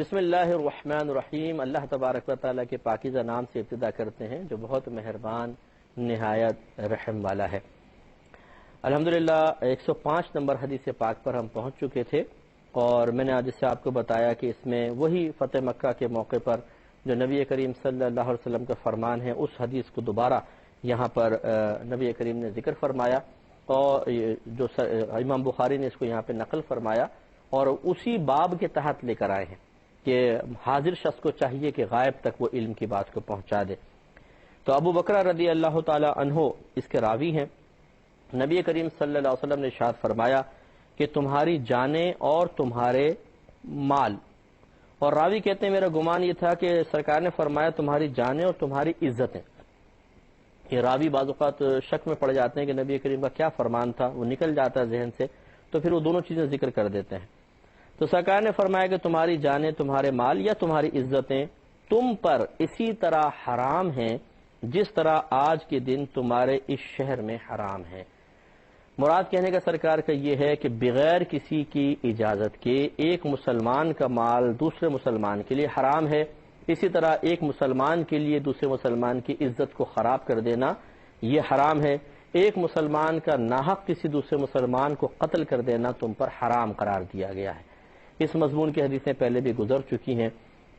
بسم اللہ الرحمن الرحیم۔ اللہ تبارک و تعالیٰ کے پاکیزہ نام سے ابتدا کرتے ہیں جو بہت مہربان نہایت رحم والا ہے۔ الحمدللہ 105 نمبر حدیث پاک پر ہم پہنچ چکے تھے، اور میں نے آج سے آپ کو بتایا کہ اس میں وہی فتح مکہ کے موقع پر جو نبی کریم صلی اللہ علیہ وسلم کا فرمان ہے، اس حدیث کو دوبارہ یہاں پر نبی کریم نے ذکر فرمایا، اور جو امام بخاری نے اس کو یہاں پہ نقل فرمایا، اور اسی باب کے تحت لے کر آئے ہیں کہ حاضر شخص کو چاہیے کہ غائب تک وہ علم کی بات کو پہنچا دے۔ تو ابو بکر رضی اللہ تعالی عنہ اس کے راوی ہیں۔ نبی کریم صلی اللہ علیہ وسلم نے ارشاد فرمایا کہ تمہاری جانیں اور تمہارے مال، اور راوی کہتے ہیں میرا گمان یہ تھا کہ سرکار نے فرمایا تمہاری جانیں اور تمہاری عزتیں۔ یہ راوی بعض اوقات شک میں پڑ جاتے ہیں کہ نبی کریم کا کیا فرمان تھا، وہ نکل جاتا ہے ذہن سے، تو پھر وہ دونوں چیزیں ذکر کر دیتے ہیں۔ تو سرکار نے فرمایا کہ تمہاری جانیں، تمہارے مال یا تمہاری عزتیں تم پر اسی طرح حرام ہیں جس طرح آج کے دن تمہارے اس شہر میں حرام ہیں۔ مراد کہنے کا سرکار کا یہ ہے کہ بغیر کسی کی اجازت کے ایک مسلمان کا مال دوسرے مسلمان کے لیے حرام ہے، اسی طرح ایک مسلمان کے لیے دوسرے مسلمان کی عزت کو خراب کر دینا یہ حرام ہے۔ ایک مسلمان کا ناحق کسی دوسرے مسلمان کو قتل کر دینا تم پر حرام قرار دیا گیا ہے۔ اس مضمون کی حدیثیں پہلے بھی گزر چکی ہیں،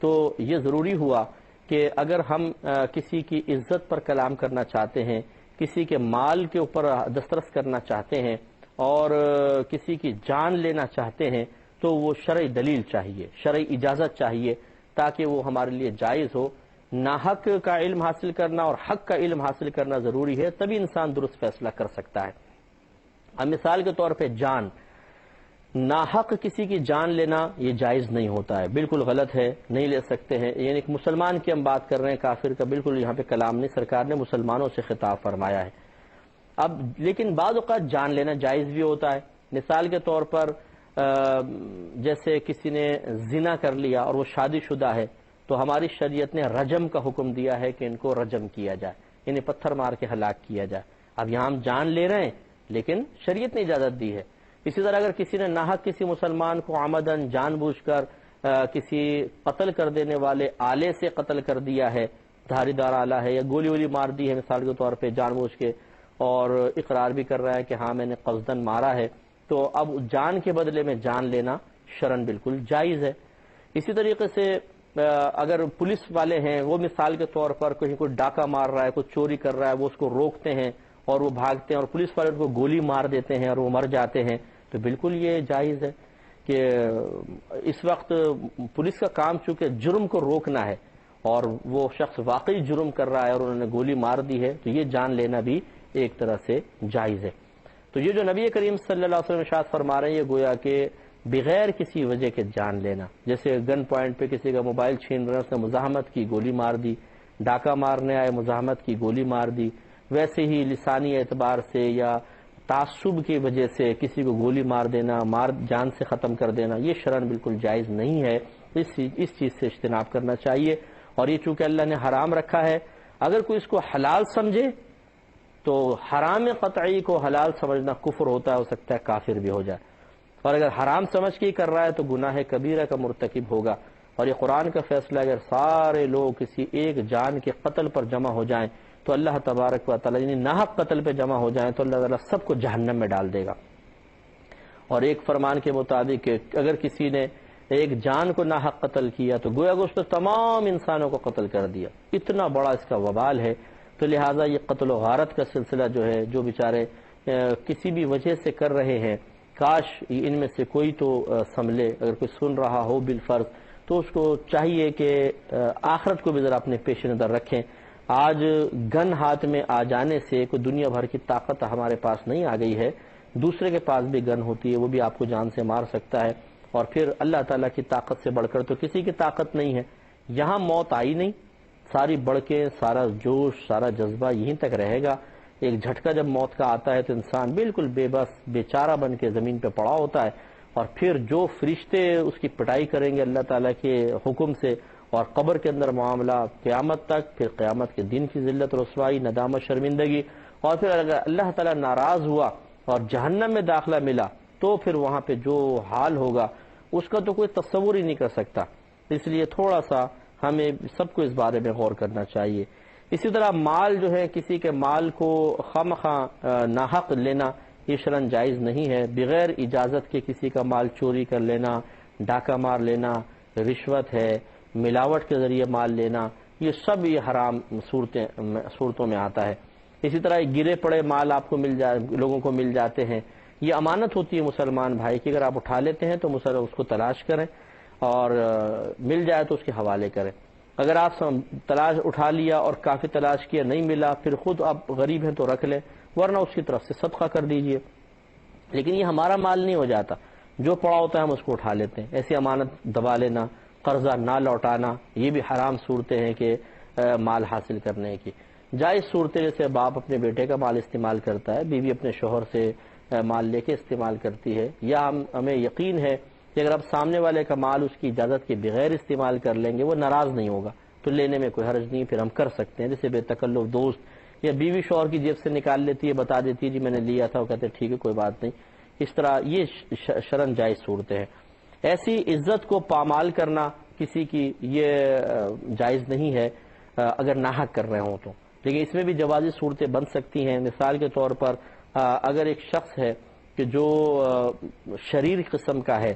تو یہ ضروری ہوا کہ اگر ہم کسی کی عزت پر کلام کرنا چاہتے ہیں، کسی کے مال کے اوپر دسترس کرنا چاہتے ہیں، اور کسی کی جان لینا چاہتے ہیں، تو وہ شرعی دلیل چاہیے، شرعی اجازت چاہیے، تاکہ وہ ہمارے لیے جائز ہو۔ ناحق کا علم حاصل کرنا اور حق کا علم حاصل کرنا ضروری ہے، تبھی انسان درست فیصلہ کر سکتا ہے۔ اب مثال کے طور پہ جان، ناحق کسی کی جان لینا یہ جائز نہیں ہوتا ہے، بالکل غلط ہے، نہیں لے سکتے ہیں۔ یعنی ایک مسلمان کی ہم بات کر رہے ہیں، کافر کا بالکل یہاں پہ کلام نہیں، سرکار نے مسلمانوں سے خطاب فرمایا ہے۔ اب لیکن بعض اوقات جان لینا جائز بھی ہوتا ہے۔ مثال کے طور پر جیسے کسی نے زنا کر لیا اور وہ شادی شدہ ہے، تو ہماری شریعت نے رجم کا حکم دیا ہے کہ ان کو رجم کیا جائے، یعنی پتھر مار کے ہلاک کیا جائے۔ اب یہاں ہم جان لے رہے ہیں لیکن شریعت نے اجازت دی ہے۔ اسی طرح اگر کسی نے ناحق کسی مسلمان کو عمدن جان بوجھ کر کسی قتل کر دینے والے آلے سے قتل کر دیا ہے، دھاری دار آلہ ہے، یا گولی وولی مار دی ہے مثال کے طور پہ جان بوجھ کے، اور اقرار بھی کر رہا ہے کہ ہاں میں نے قصدن مارا ہے، تو اب جان کے بدلے میں جان لینا شرعن بالکل جائز ہے۔ اسی طریقے سے اگر پولیس والے ہیں، وہ مثال کے طور پر کہیں کوئی ڈاکہ مار رہا ہے، کوئی چوری کر رہا ہے، وہ اس کو روکتے ہیں اور وہ بھاگتے ہیں، اور پولیس والے ان کو گولی مار دیتے ہیں اور وہ مر جاتے ہیں، تو بالکل یہ جائز ہے کہ اس وقت پولیس کا کام چونکہ جرم کو روکنا ہے، اور وہ شخص واقعی جرم کر رہا ہے اور انہوں نے گولی مار دی ہے، تو یہ جان لینا بھی ایک طرح سے جائز ہے۔ تو یہ جو نبی کریم صلی اللہ علیہ وسلم ارشاد فرما رہے ہیں، یہ گویا کہ بغیر کسی وجہ کے جان لینا، جیسے گن پوائنٹ پہ کسی کا موبائل چھین رہا ہے، اس نے مزاحمت کی گولی مار دی، ڈاکہ مارنے آئے مزاحمت کی گولی مار دی، ویسے ہی لسانی اعتبار سے یا تعصب کی وجہ سے کسی کو گولی مار دینا، جان سے ختم کر دینا، یہ شرعن بالکل جائز نہیں ہے۔ اس چیز سے اجتناب کرنا چاہیے، اور یہ چونکہ اللہ نے حرام رکھا ہے، اگر کوئی اس کو حلال سمجھے تو حرام قطعی کو حلال سمجھنا کفر ہوتا ہے، ہو سکتا ہے کافر بھی ہو جائے، اور اگر حرام سمجھ کے ہی کر رہا ہے تو گناہ کبیرہ کا مرتکب ہوگا۔ اور یہ قرآن کا فیصلہ ہے، اگر سارے لوگ کسی ایک جان کے قتل پر جمع ہو جائیں تو اللہ تبارک و تعالیٰ یعنی ناحق قتل پہ جمع ہو جائیں تو اللہ تعالیٰ سب کو جہنم میں ڈال دے گا۔ اور ایک فرمان کے مطابق اگر کسی نے ایک جان کو ناحق قتل کیا تو گویا کہ اس نے تمام انسانوں کو قتل کر دیا، اتنا بڑا اس کا وبال ہے۔ تو لہٰذا یہ قتل و غارت کا سلسلہ جو ہے، جو بیچارے کسی بھی وجہ سے کر رہے ہیں، کاش ان میں سے کوئی تو سنبھلے، اگر کوئی سن رہا ہو بالفرض تو اس کو چاہیے کہ آخرت کو بھی ذرا اپنے پیش نظر رکھیں۔ آج گن ہاتھ میں آ جانے سے کوئی دنیا بھر کی طاقت ہمارے پاس نہیں آ گئی ہے، دوسرے کے پاس بھی گن ہوتی ہے، وہ بھی آپ کو جان سے مار سکتا ہے، اور پھر اللہ تعالیٰ کی طاقت سے بڑھ کر تو کسی کی طاقت نہیں ہے۔ یہاں موت آئی نہیں، ساری بڑھ کے سارا جوش سارا جذبہ یہیں تک رہے گا۔ ایک جھٹکا جب موت کا آتا ہے تو انسان بالکل بے بس بیچارہ بن کے زمین پہ پڑا ہوتا ہے، اور پھر جو فرشتے اس کی پٹائی کریں گے اللہ تعالیٰ کے حکم سے، اور قبر کے اندر معاملہ قیامت تک، پھر قیامت کے دن کی ذلت رسوائی، ندامت، شرمندگی، اور پھر اگر اللہ تعالیٰ ناراض ہوا اور جہنم میں داخلہ ملا تو پھر وہاں پہ جو حال ہوگا اس کا تو کوئی تصور ہی نہیں کر سکتا۔ اس لیے تھوڑا سا ہمیں سب کو اس بارے میں غور کرنا چاہیے۔ اسی طرح مال جو ہے، کسی کے مال کو خواہ ناحق لینا یہ شرعاً جائز نہیں ہے۔ بغیر اجازت کے کسی کا مال چوری کر لینا، ڈاکہ مار لینا، رشوت ہے، ملاوٹ کے ذریعے مال لینا، یہ سب یہ حرام صورتوں میں آتا ہے۔ اسی طرح گرے پڑے مال آپ کو لوگوں کو مل جاتے ہیں، یہ امانت ہوتی ہے مسلمان بھائی کی، اگر آپ اٹھا لیتے ہیں تو اس کو تلاش کریں اور مل جائے تو اس کے حوالے کریں۔ اگر آپ تلاش اٹھا لیا اور کافی تلاش کیا نہیں ملا، پھر خود آپ غریب ہیں تو رکھ لیں، ورنہ اس کی طرف سے صدقہ کر دیجئے۔ لیکن یہ ہمارا مال نہیں ہو جاتا، جو پڑا ہوتا ہے ہم اس کو اٹھا لیتے ہیں۔ ایسی امانت دبا لینا، قرضہ نہ لوٹانا، یہ بھی حرام صورتیں ہیں کہ مال حاصل کرنے کی۔ جائز صورتیں جیسے باپ اپنے بیٹے کا مال استعمال کرتا ہے، بیوی اپنے شوہر سے مال لے کے استعمال کرتی ہے، یا ہمیں یقین ہے کہ اگر اب سامنے والے کا مال اس کی اجازت کے بغیر استعمال کر لیں گے وہ ناراض نہیں ہوگا تو لینے میں کوئی حرج نہیں، پھر ہم کر سکتے ہیں۔ جیسے بے تکلف دوست یا بیوی شوہر کی جیب سے نکال لیتی ہے، بتا دیتی ہے جی میں نے لیا تھا، وہ کہتے ہیں ٹھیک ہے کوئی بات نہیں، اس طرح یہ شرعاً جائز صورتیں ہیں۔ ایسی عزت کو پامال کرنا کسی کی یہ جائز نہیں ہے اگر ناحق کر رہے ہوں تو، لیکن اس میں بھی جوازی صورتیں بن سکتی ہیں۔ مثال کے طور پر اگر ایک شخص ہے کہ جو شریر قسم کا ہے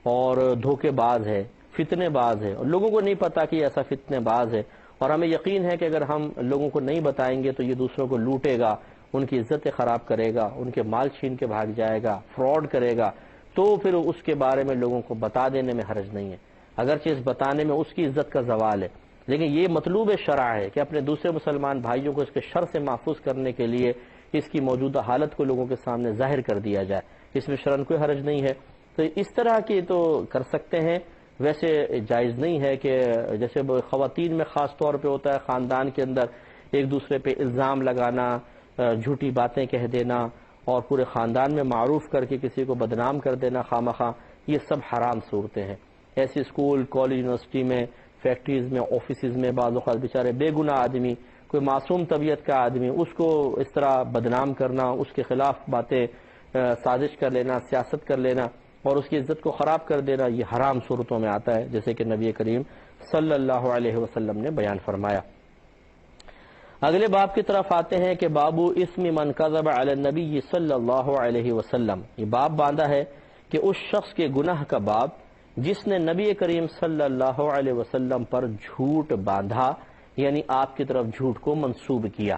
اور دھوکے باز ہے، فتنے باز ہے، اور لوگوں کو نہیں پتا کہ ایسا فتنے باز ہے، اور ہمیں یقین ہے کہ اگر ہم لوگوں کو نہیں بتائیں گے تو یہ دوسروں کو لوٹے گا، ان کی عزتیں خراب کرے گا، ان کے مال چھین کے بھاگ جائے گا، فراڈ کرے گا، تو پھر اس کے بارے میں لوگوں کو بتا دینے میں حرج نہیں ہے، اگرچہ اس بتانے میں اس کی عزت کا زوال ہے، لیکن یہ مطلوب شرع ہے کہ اپنے دوسرے مسلمان بھائیوں کو اس کے شر سے محفوظ کرنے کے لیے اس کی موجودہ حالت کو لوگوں کے سامنے ظاہر کر دیا جائے، اس میں شرعاً کوئی حرج نہیں ہے۔ تو اس طرح کی تو کر سکتے ہیں، ویسے جائز نہیں ہے کہ جیسے خواتین میں خاص طور پہ ہوتا ہے خاندان کے اندر ایک دوسرے پہ الزام لگانا، جھوٹی باتیں کہہ دینا اور پورے خاندان میں معروف کر کے کسی کو بدنام کر دینا خواہ، یہ سب حرام صورتیں ہیں۔ ایسے اسکول، کالج، یونیورسٹی میں، فیکٹریز میں، آفیسز میں بعض اوقات بیچارے بے گناہ آدمی، کوئی معصوم طبیعت کا آدمی، اس کو اس طرح بدنام کرنا، اس کے خلاف باتیں سازش کر لینا، سیاست کر لینا اور اس کی عزت کو خراب کر دینا، یہ حرام صورتوں میں آتا ہے، جیسے کہ نبی کریم صلی اللہ علیہ وسلم نے بیان فرمایا۔ اگلے باب کی طرف آتے ہیں کہ بابو اسم من کذب علی النبی صلی اللہ علیہ وسلم، یہ باب باندھا ہے کہ اس شخص کے گناہ کا باب جس نے نبی کریم صلی اللہ علیہ وسلم پر جھوٹ باندھا، یعنی آپ کی طرف جھوٹ کو منسوب کیا۔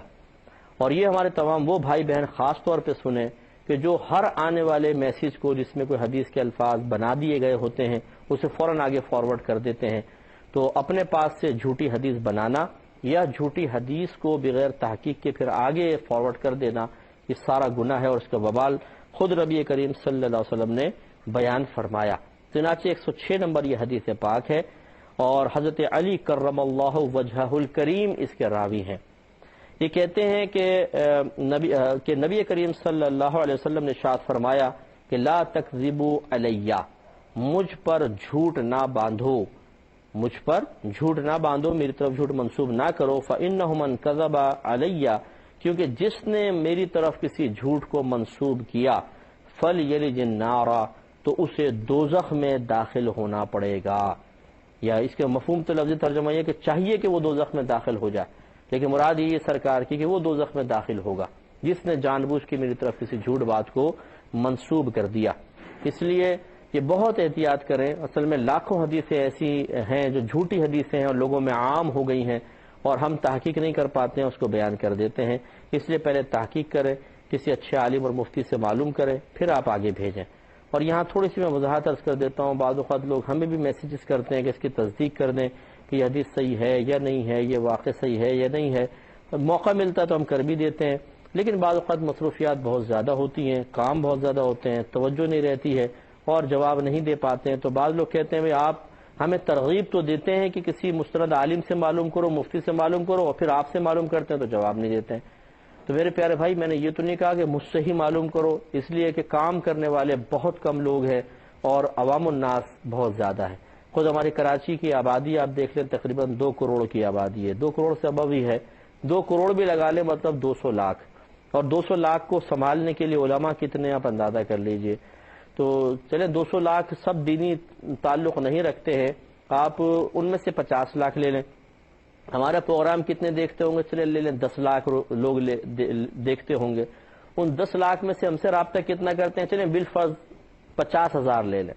اور یہ ہمارے تمام وہ بھائی بہن خاص طور پہ سنیں کہ جو ہر آنے والے میسیج کو جس میں کوئی حدیث کے الفاظ بنا دیے گئے ہوتے ہیں اسے فوراً آگے فارورڈ کر دیتے ہیں، تو اپنے پاس سے جھوٹی حدیث بنانا یا جھوٹی حدیث کو بغیر تحقیق کے پھر آگے فارورڈ کر دینا، یہ سارا گناہ ہے اور اس کا وبال خود نبی کریم صلی اللہ علیہ وسلم نے بیان فرمایا۔ چنانچہ 106 نمبر یہ حدیث پاک ہے اور حضرت علی کرم اللہ وجہہ الکریم اس کے راوی ہیں۔ یہ کہتے ہیں کہ نبی کریم صلی اللہ علیہ وسلم نے ارشاد فرمایا کہ لا تکذبوا علیہ، مجھ پر جھوٹ نہ باندھو، مجھ پر جھوٹ نہ باندھو، میری طرف جھوٹ منسوب نہ کرو، فإنہ من کذب علیہ، کیونکہ جس نے میری طرف کسی جھوٹ کو منسوب کیا، فلیلج النار، تو اسے دوزخ میں داخل ہونا پڑے گا۔ یا اس کے مفہوم تو لفظی ترجمہ یہ کہ چاہیے کہ وہ دوزخ میں داخل ہو جائے، لیکن مراد یہ سرکار کی کہ وہ دوزخ میں داخل ہوگا جس نے جان بوجھ کے میری طرف کسی جھوٹ بات کو منسوب کر دیا۔ اس لیے یہ بہت احتیاط کریں، اصل میں لاکھوں حدیثیں ایسی ہیں جو جھوٹی حدیثیں ہیں اور لوگوں میں عام ہو گئی ہیں اور ہم تحقیق نہیں کر پاتے ہیں، اس کو بیان کر دیتے ہیں۔ اس لیے پہلے تحقیق کریں، کسی اچھے عالم اور مفتی سے معلوم کریں، پھر آپ آگے بھیجیں۔ اور یہاں تھوڑی سی میں وضاحت عرض کر دیتا ہوں، بعض اوقات لوگ ہمیں بھی میسیجز کرتے ہیں کہ اس کی تصدیق کر دیں کہ یہ حدیث صحیح ہے یا نہیں ہے، یہ واقع صحیح ہے یا نہیں ہے، موقع ملتا ہے تو ہم کر بھی دیتے ہیں، لیکن بعض اوقات مصروفیات بہت زیادہ ہوتی ہیں، کام بہت زیادہ ہوتے ہیں، توجہ نہیں رہتی ہے اور جواب نہیں دے پاتے ہیں، تو بعض لوگ کہتے ہیں آپ ہمیں ترغیب تو دیتے ہیں کہ کسی مستند عالم سے معلوم کرو، مفتی سے معلوم کرو، اور پھر آپ سے معلوم کرتے ہیں تو جواب نہیں دیتے ہیں۔ تو میرے پیارے بھائی، میں نے یہ تو نہیں کہا کہ مجھ سے ہی معلوم کرو، اس لیے کہ کام کرنے والے بہت کم لوگ ہیں اور عوام الناس بہت زیادہ ہے۔ خود ہماری کراچی کی آبادی آپ دیکھ لیں، تقریباً 2 کروڑ کی آبادی ہے، 2 کروڑ سے ابو ہی ہے، 2 کروڑ بھی لگا لیں مطلب 200 لاکھ، اور 200 لاکھ کو سنبھالنے کے لیے علماء کتنے آپ اندازہ کر لیجئے۔ تو چلیں 200 لاکھ سب دینی تعلق نہیں رکھتے ہیں، آپ ان میں سے 50 لاکھ لے لیں. ہمارا پروگرام کتنے دیکھتے ہوں گے؟ چلے لے لیں 10 لاکھ لوگ دیکھتے ہوں گے. ان 10 لاکھ میں سے ہم سے رابطہ کتنا کرتے ہیں؟ چلیں بالفرض 50,000 لے لیں.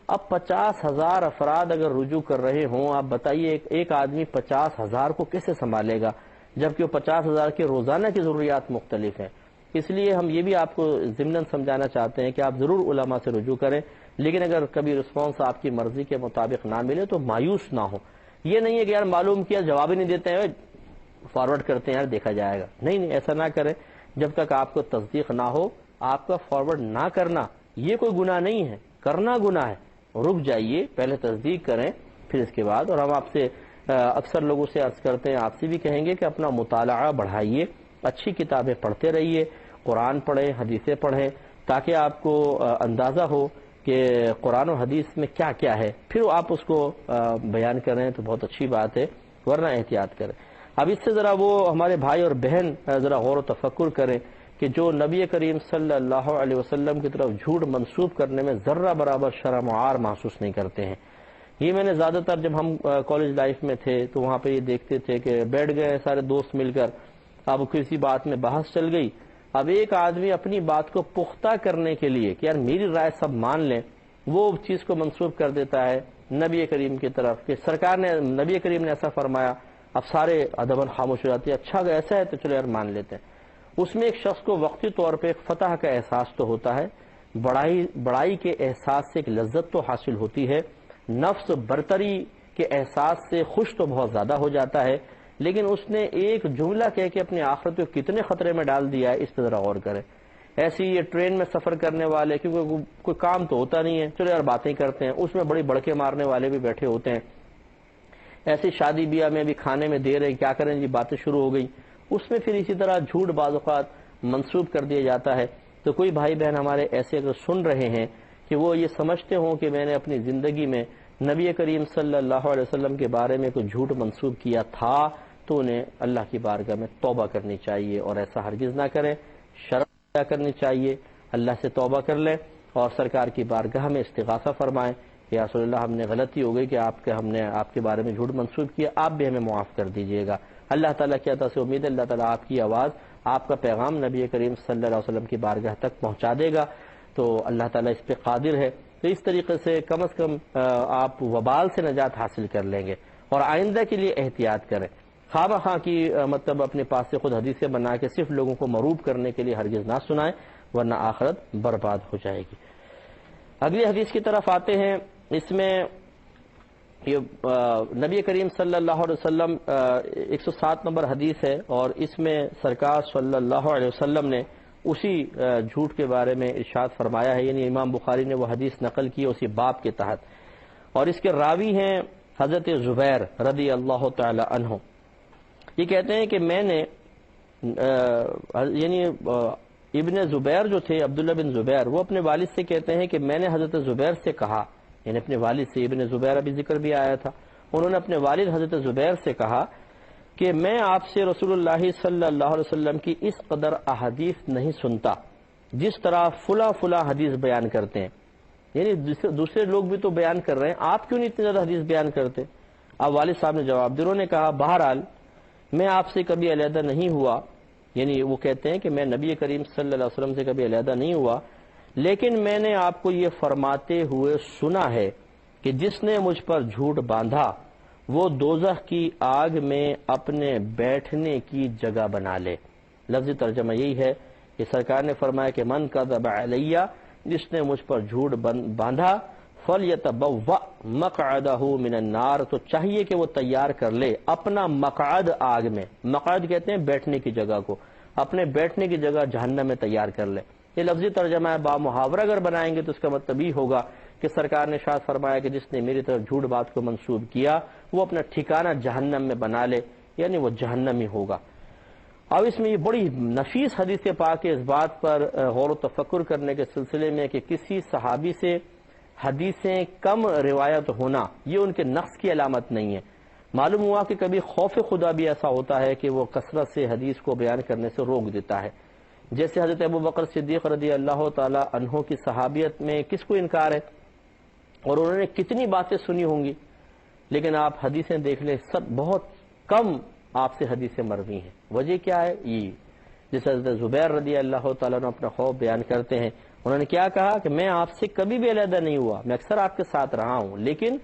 اب 50,000 افراد اگر رجوع کر رہے ہوں، آپ بتائیے ایک آدمی 50,000 کو کیسے سنبھالے گا، جبکہ وہ 50,000 کے روزانہ کی ضروریات مختلف ہیں. اس لیے ہم یہ بھی آپ کو ضمناً سمجھانا چاہتے ہیں کہ آپ ضرور علماء سے رجوع کریں، لیکن اگر کبھی رسپانس آپ کی مرضی کے مطابق نہ ملے تو مایوس نہ ہو. یہ نہیں ہے کہ یار معلوم کیا جواب ہی نہیں دیتے ہیں، فارورڈ کرتے ہیں یار دیکھا جائے گا. نہیں، ایسا نہ کریں. جب تک آپ کو تصدیق نہ ہو، آپ کا فارورڈ نہ کرنا یہ کوئی گناہ نہیں ہے، کرنا گناہ ہے. رک جائیے، پہلے تصدیق کریں پھر اس کے بعد. اور ہم آپ سے اکثر لوگوں سے عرض کرتے ہیں، آپ سے بھی کہیں گے کہ اپنا مطالعہ بڑھائیے، اچھی کتابیں پڑھتے رہیے، قرآن پڑھیں، حدیثیں پڑھیں، تاکہ آپ کو اندازہ ہو کہ قرآن و حدیث میں کیا کیا ہے. پھر آپ اس کو بیان کریں تو بہت اچھی بات ہے، ورنہ احتیاط کریں. اب اس سے ذرا وہ ہمارے بھائی اور بہن ذرا غور و تفکر کریں کہ جو نبی کریم صلی اللہ علیہ وسلم کی طرف جھوٹ منسوب کرنے میں ذرہ برابر شرم و عار محسوس نہیں کرتے ہیں. یہ میں نے زیادہ تر جب ہم کالج لائف میں تھے تو وہاں پہ یہ دیکھتے تھے کہ بیٹھ گئے سارے دوست مل کر، اب کسی بات میں بحث چل گئی. اب ایک آدمی اپنی بات کو پختہ کرنے کے لیے کہ یار میری رائے سب مان لیں، وہ چیز کو منسوب کر دیتا ہے نبی کریم کی طرف کہ سرکار نے، نبی کریم نے ایسا فرمایا. اب سارے ادباً خاموش ہو جاتے ہیں. اچھا اگر ایسا ہے تو چلو یار مان لیتے ہیں. اس میں ایک شخص کو وقتی طور پہ ایک فتح کا احساس تو ہوتا ہے، بڑائی کے احساس سے ایک لذت تو حاصل ہوتی ہے، نفس برتری کے احساس سے خوش تو بہت زیادہ ہو جاتا ہے، لیکن اس نے ایک جملہ کہہ کے اپنے آخرت کو کتنے خطرے میں ڈال دیا ہے، اس پہ ذرا غور کریں. ایسی یہ ٹرین میں سفر کرنے والے، کیونکہ کوئی کام تو ہوتا نہیں ہے، چلو یار باتیں کرتے ہیں، اس میں بڑی بڑکے مارنے والے بھی بیٹھے ہوتے ہیں. ایسی شادی بیاہ میں بھی کھانے میں دے رہے کیا کریں جی، باتیں شروع ہو گئی، اس میں پھر اسی طرح جھوٹ بعض اوقات منسوب کر دیا جاتا ہے. تو کوئی بھائی بہن ہمارے ایسے اگر سن رہے ہیں کہ وہ یہ سمجھتے ہوں کہ میں نے اپنی زندگی میں نبی کریم صلی اللہ علیہ وسلم کے بارے میں کوئی جھوٹ منسوب کیا تھا، تو انہیں اللہ کی بارگاہ میں توبہ کرنی چاہیے، اور ایسا ہرگز نہ کریں. شرم ادا کرنی چاہیے، اللہ سے توبہ کر لیں اور سرکار کی بارگاہ میں استغاثہ فرمائیں کہ یا رسول اللہ ہم نے غلطی ہو گئی کہ ہم نے آپ کے بارے میں جھوٹ منسوب کیا، آپ بھی ہمیں معاف کر دیجئے گا. اللہ تعالیٰ کی عطا سے امید ہے اللہ تعالیٰ آپ کی آواز، آپ کا پیغام نبی کریم صلی اللہ علیہ وسلم کی بارگاہ تک پہنچا دے گا. تو اللہ تعالیٰ اس پہ قادر ہے. تو اس طریقے سے کم از کم آپ وبال سے نجات حاصل کر لیں گے. اور آئندہ کے لیے احتیاط کریں، خواہ بخواہ کی مطلب اپنے پاس سے خود حدیثیں بنا کے صرف لوگوں کو مروب کرنے کے لیے ہرگز نہ سنائیں، ورنہ آخرت برباد ہو جائے گی. اگلی حدیث کی طرف آتے ہیں. اس میں یہ نبی کریم صلی اللہ علیہ وسلم 107 نمبر حدیث ہے، اور اس میں سرکار صلی اللہ علیہ وسلم نے اسی جھوٹ کے بارے میں ارشاد فرمایا ہے. یعنی امام بخاری نے وہ حدیث نقل کی اسی باب کے تحت، اور اس کے راوی ہیں حضرت زبیر رضی اللہ تعالی عنہ. یہ کہتے ہیں کہ میں نے یعنی ابن زبیر جو تھے، عبداللہ بن زبیر، وہ اپنے والد سے کہتے ہیں کہ میں نے حضرت زبیر سے کہا، یعنی اپنے والد سے، ابن زبیر ابھی ذکر بھی آیا تھا، انہوں نے اپنے والد حضرت زبیر سے کہا کہ میں آپ سے رسول اللہ صلی اللہ علیہ وسلم کی اس قدر احادیث نہیں سنتا جس طرح فلاں حدیث بیان کرتے ہیں. یعنی دوسرے لوگ بھی تو بیان کر رہے ہیں، آپ کیوں نہیں اتنی زیادہ حدیث بیان کرتے؟ اب والد صاحب نے جواب دیا، انہوں نے کہا بہرحال میں آپ سے کبھی علیحدہ نہیں ہوا. یعنی وہ کہتے ہیں کہ میں نبی کریم صلی اللہ علیہ وسلم سے کبھی علیحدہ نہیں ہوا، لیکن میں نے آپ کو یہ فرماتے ہوئے سنا ہے کہ جس نے مجھ پر جھوٹ باندھا وہ دوزخ کی آگ میں اپنے بیٹھنے کی جگہ بنا لے. لفظی ترجمہ یہی ہے کہ سرکار نے فرمایا کہ من کذب علیہ، جس نے مجھ پر جھوٹ باندھا، فَلْيَتَبَوَّأْ مَقْعَدَهُ مِنَ النَّارِ، تو چاہیے کہ وہ تیار کر لے اپنا مقعد آگ میں. مقعد کہتے ہیں بیٹھنے کی جگہ کو، اپنے بیٹھنے کی جگہ جہنم میں تیار کر لے. یہ لفظی ترجمہ ہے. با محاورہ اگر بنائیں گے تو اس کا مطلب یہ ہوگا کہ سرکار نے ارشاد فرمایا کہ جس نے میری طرف جھوٹ بات کو منسوب کیا وہ اپنا ٹھکانہ جہنم میں بنا لے، یعنی وہ جہنمی ہوگا. اب اس میں یہ بڑی نفیس حدیث پاک ہے اس بات پر غور و تفکر کرنے کے سلسلے میں کہ کسی صحابی سے حدیثیں کم روایت ہونا یہ ان کے نقص کی علامت نہیں ہے. معلوم ہوا کہ کبھی خوف خدا بھی ایسا ہوتا ہے کہ وہ کثرت سے حدیث کو بیان کرنے سے روک دیتا ہے. جیسے حضرت ابو بکر صدیق رضی اللہ تعالی عنہ کی صحابیت میں کس کو انکار ہے، اور انہوں نے کتنی باتیں سنی ہوں گی. لیکن آپ حدیثیں دیکھ لیں سب بہت کم آپ سے حدیثیں مروی ہیں۔ وجہ کیا ہے؟ یہ جس حضرت زبیر رضی اللہ تعالیٰ عنہ اپنا خوف بیان کرتے ہیں، انہوں نے کیا کہا کہ میں آپ سے کبھی بھی علیحدہ نہیں ہوا، میں اکثر آپ کے ساتھ رہا ہوں، لیکن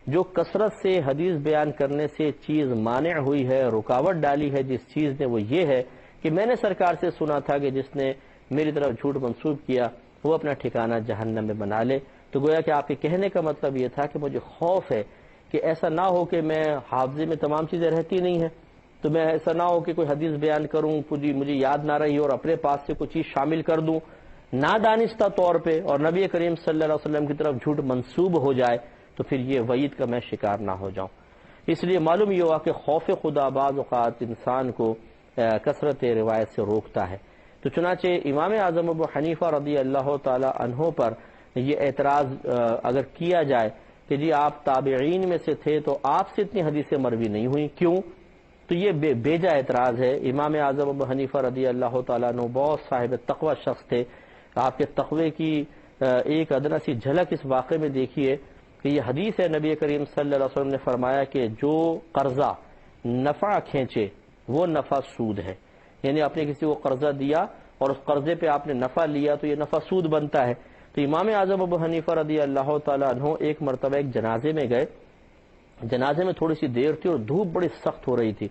جو کثرت سے حدیث بیان کرنے سے چیز مانع ہوئی ہے، رکاوٹ ڈالی ہے جس چیز نے، وہ یہ ہے کہ میں نے سرکار سے سنا تھا کہ جس نے میری طرف جھوٹ منسوب کیا وہ اپنا ٹھکانہ جہنم میں بنا لے۔ تو گویا کہ آپ کے کہنے کا مطلب یہ تھا کہ مجھے خوف ہے کہ ایسا نہ ہو کہ میں حافظے میں تمام چیزیں رہتی نہیں ہیں، تو میں ایسا نہ ہو کہ کوئی حدیث بیان کروں مجھے یاد نہ رہی اور اپنے پاس سے کوئی چیز شامل کر دوں نادانستہ طور پہ، اور نبی کریم صلی اللہ علیہ وسلم کی طرف جھوٹ منسوب ہو جائے تو پھر یہ وعید کا میں شکار نہ ہو جاؤں۔ اس لیے معلوم یہ ہوا کہ خوف خدا بعض اوقات انسان کو کثرت روایت سے روکتا ہے۔ تو چنانچہ امام اعظم ابو حنیفہ رضی اللہ تعالی عنہ پر یہ اعتراض اگر کیا جائے کہ جی آپ تابعین میں سے تھے تو آپ سے اتنی حدیثیں مروی نہیں ہوئیں، کیوں؟ تو یہ بیجا اعتراض ہے۔ امام اعظم ابو حنیفہ رضی اللہ تعالیٰ عنہ بہت صاحب تقوی شخص تھے۔ آپ کے تقوی کی ایک ادنا سی جھلک اس واقعے میں دیکھیے کہ یہ حدیث ہے، نبی کریم صلی اللہ علیہ وسلم نے فرمایا کہ جو قرضہ نفع کھینچے وہ نفع سود ہے، یعنی آپ نے کسی کو قرضہ دیا اور اس قرضے پہ آپ نے نفع لیا تو یہ نفع سود بنتا ہے۔ تو امام اعظم ابو حنیفہ رضی اللہ تعالیٰ عنہ ایک مرتبہ ایک جنازے میں گئے، جنازے میں تھوڑی سی دیر تھی اور دھوپ بڑی سخت ہو رہی تھی،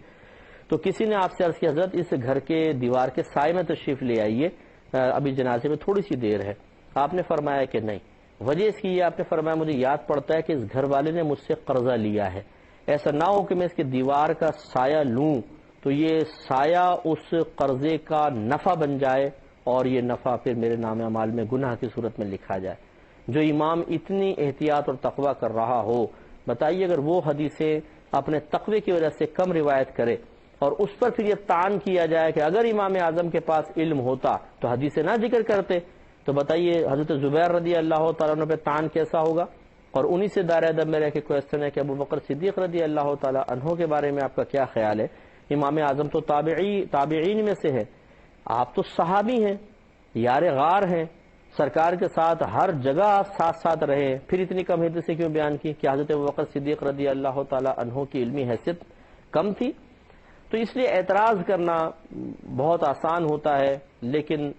تو کسی نے آپ سے عرض کی حضرت اس گھر کے دیوار کے سائے میں تشریف لے آئیے، ابھی جنازے میں تھوڑی سی دیر ہے۔ آپ نے فرمایا کہ نہیں۔ وجہ اس کی یہ آپ نے فرمایا مجھے یاد پڑتا ہے کہ اس گھر والے نے مجھ سے قرضہ لیا ہے، ایسا نہ ہو کہ میں اس کے دیوار کا سایہ لوں تو یہ سایہ اس قرضے کا نفع بن جائے اور یہ نفع پھر میرے نام اعمال میں گناہ کی صورت میں لکھا جائے۔ جو امام اتنی احتیاط اور تقوی کر رہا ہو، بتائیے اگر وہ حدیثیں اپنے تقوی کی وجہ سے کم روایت کرے اور اس پر پھر یہ طعن کیا جائے کہ اگر امام اعظم کے پاس علم ہوتا تو حدیثیں نہ ذکر کرتے، تو بتائیے حضرت زبیر رضی اللہ تعالیٰ عنہ پہ طعن کیسا ہوگا۔ اور انہی سے دائرہ ادب میں رہ کے کوشچن ہے کہ ابو بکر صدیق رضی اللہ تعالیٰ عنہ کے بارے میں آپ کا کیا خیال ہے؟ امام اعظم تو تابعین میں سے ہے، آپ تو صحابی ہیں، یار غار ہیں، سرکار کے ساتھ ہر جگہ آپ ساتھ ساتھ رہے، پھر اتنی کم حدیثیں کیوں بیان کی کہ حضرت ابو بکر صدیق رضی اللہ تعالیٰ عنہ کی علمی حیثیت کم تھی؟ تو اس لیے اعتراض کرنا بہت آسان ہوتا ہے، لیکن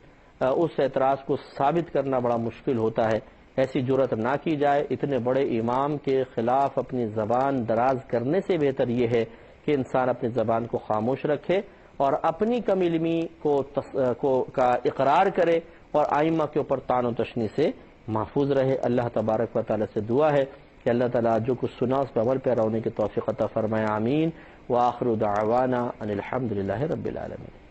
اس اعتراض کو ثابت کرنا بڑا مشکل ہوتا ہے۔ ایسی جرأت نہ کی جائے۔ اتنے بڑے امام کے خلاف اپنی زبان دراز کرنے سے بہتر یہ ہے کہ انسان اپنی زبان کو خاموش رکھے اور اپنی کم علمی کا اقرار کرے اور ائمہ کے اوپر طعن و تشنیع سے محفوظ رہے۔ اللہ تبارک و تعالی سے دعا ہے کہ اللہ تعالیٰ جو کچھ سنا اس پر عمل پیرا ہونے کی توفیق عطا فرمائے، آمین۔ وآخر دعوانا ان الحمد للہ رب العالمین۔